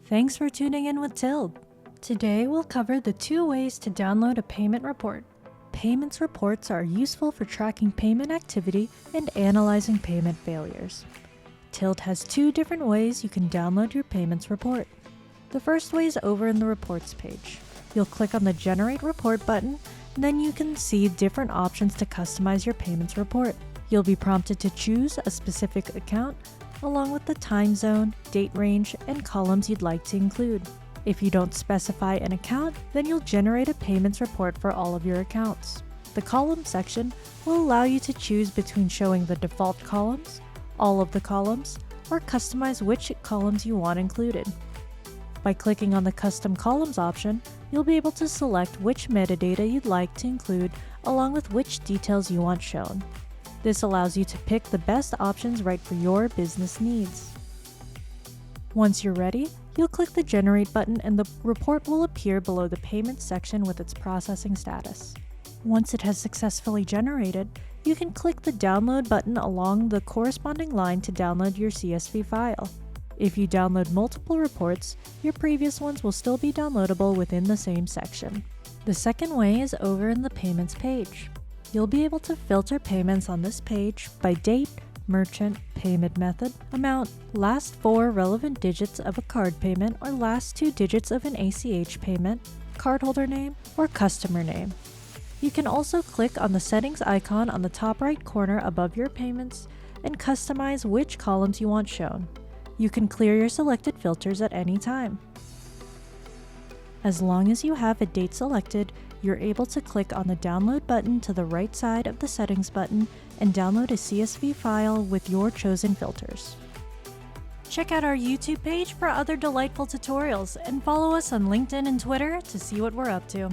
Thanks for tuning in with Tilde. Today we'll cover the 2 ways to download a payment report. Payments reports are useful for tracking payment activity and analyzing payment failures. Tilde has 2 different ways you can download your payments report. The first way is over in the Reports page. You'll click on the Generate Report button, and then you can see different options to customize your payments report. You'll be prompted to choose a specific account, along with the time zone, date range, and columns you'd like to include. If you don't specify an account, then you'll generate a payments report for all of your accounts. The column section will allow you to choose between showing the default columns, all of the columns, or customize which columns you want included. By clicking on the Custom Columns option, you'll be able to select which metadata you'd like to include along with which details you want shown. This allows you to pick the best options right for your business needs. Once you're ready, you'll click the Generate button and the report will appear below the Payments section with its processing status. Once it has successfully generated, you can click the Download button along the corresponding line to download your CSV file. If you download multiple reports, your previous ones will still be downloadable within the same section. The second way is over in the Payments page. You'll be able to filter payments on this page by date, merchant, payment method, amount, last 4 relevant digits of a card payment or last 2 digits of an ACH payment, cardholder name, or customer name. You can also click on the settings icon on the top right corner above your payments and customize which columns you want shown. You can clear your selected filters at any time. As long as you have a date selected, you're able to click on the Download button to the right side of the Settings button and download a CSV file with your chosen filters. Check out our YouTube page for other delightful tutorials and follow us on LinkedIn and Twitter to see what we're up to.